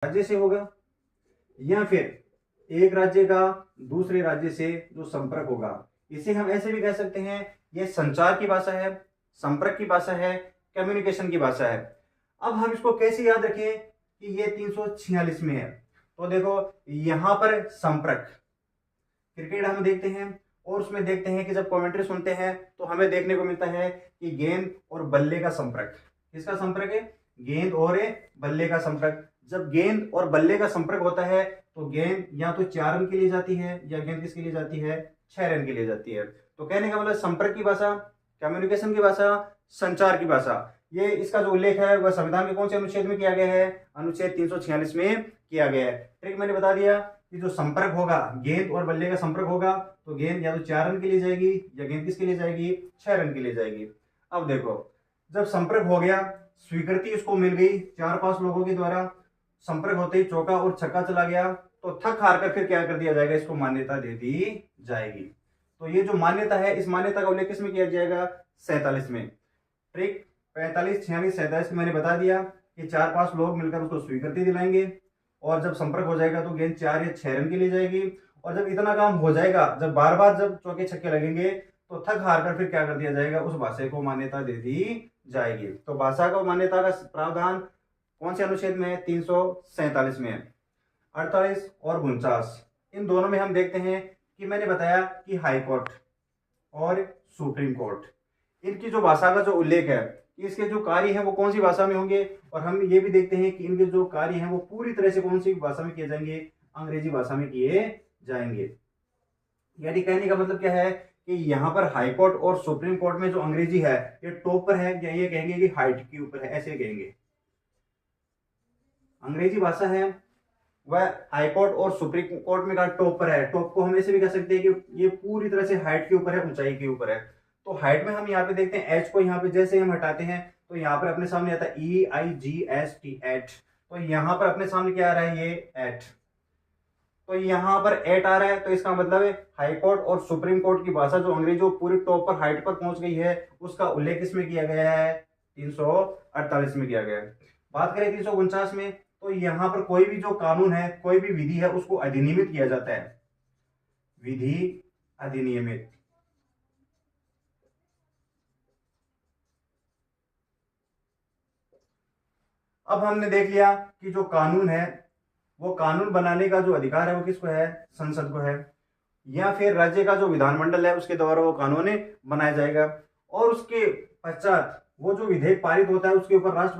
राज्य से होगा, या फिर एक राज्य का दूसरे राज्य से जो संपर्क होगा, इसे हम ऐसे भी कह सकते हैं ये संचार की भाषा है, संपर्क की भाषा है, कम्युनिकेशन की भाषा है। अब हम इसको कैसे याद रखें कि ये 346 में है। तो देखो यहां पर संपर्क, क्रिकेट हम देखते हैं और उसमें देखते हैं कि जब कमेंट्री सुनते हैं तो हमें देखने को मिलता है कि गेंद और बल्ले का संपर्क, किसका संपर्क है, गेंद और बल्ले का संपर्क। जब गेंद और बल्ले का संपर्क होता है तो गेंद या तो 4 रन के लिए जाती है या गेंद किसके लिए जाती है, 6 रन के लिए जाती है। तो कहने का मतलब संपर्क की भाषा, कम्युनिकेशन की भाषा, संचार की भाषा, ये इसका जो उल्लेख है वह संविधान के कौन से अनुच्छेद में किया गया है, अनुच्छेद 346 में किया गया है। ट्रिक मैंने बता दिया कि जो संपर्क होगा, गेंद और बल्ले का संपर्क होगा तो गेंद या तो 4 रन के लिए जाएगी या गेंद किसके लिए जाएगी, 6 रन के लिए जाएगी। अब देखो जब संपर्क हो गया, स्वीकृति इसको मिल गई 4-5 लोगों के द्वारा, संपर्क होते ही चौका और छक्का चला गया, तो थक हार कर फिर क्या कर दिया जाएगा, इसको मान्यता दे दी जाएगी। तो ये जो मान्यता है, इस मान्यता का उल्लेख किसमें किया जाएगा, 47 में। ट्रिक 45, 46, 47 मैंने बता दिया कि 4-5 लोग मिलकर उसको स्वीकृति दिलाएंगे और जब संपर्क हो जाएगा तो गेंद 4 या 6 रन के लिए जाएगी। और जब इतना काम हो जाएगा, जब बार बार जब चौके छक्के लगेंगे तो थक हार कर फिर क्या कर दिया जाएगा, उस भाषा को मान्यता दे दी जाएगी। तो भाषा को मान्यता का प्रावधान कौन से अनुच्छेद में है, 347 में है। 48 और 49 इन दोनों में हम देखते हैं कि मैंने बताया कि हाई कोर्ट और सुप्रीम कोर्ट, इनकी जो भाषा का जो उल्लेख है, इसके जो कार्य हैं वो कौन सी भाषा में होंगे। और हम ये भी देखते हैं कि इनके जो कार्य हैं वो पूरी तरह से कौन सी भाषा में किए जाएंगे, अंग्रेजी भाषा में किए जाएंगे। यानी कहने का मतलब क्या है कि यहाँ पर हाई कोर्ट और सुप्रीम कोर्ट में जो अंग्रेजी है ये टॉप पर है, या ये कहेंगे कि हाइट के ऊपर है, ऐसे कहेंगे। अंग्रेजी भाषा है वह हाई कोर्ट और सुप्रीम कोर्ट में का टॉप पर है। टॉप को हम ऐसे भी कह सकते हैं कि ये पूरी तरह से हाइट के ऊपर है, ऊंचाई के ऊपर है। तो हाइट में हम यहाँ पे देखते हैं एच को, यहाँ पे जैसे हम हटाते हैं तो यहाँ पर अपने सामने आता है EIGHT, एट। तो यहाँ पर अपने सामने क्या आ रहा है, ये एट। तो यहाँ पर एट आ रहा है, तो इसका मतलब है हाई कोर्ट और सुप्रीम कोर्ट की भाषा जो अंग्रेजी पूरी टॉप पर हाइट पर पहुंच गई है, उसका उल्लेख इसमें किया गया है, 348 में किया गया है। बात करें 349 में, तो यहाँ पर कोई भी जो कानून है, कोई भी विधि है, उसको अधिनियमित किया जाता है, विधि अधिनियमित। अब हमने देख लिया कि जो कानून है वो कानून बनाने का जो अधिकार है वो किसको है, संसद को है, या फिर राज्य का जो विधानमंडल है उसके द्वारा वो कानून बनाया जाएगा। और उसके पश्चात वो जो विधेयक पारित होता है उसके ऊपर राष्ट्रपति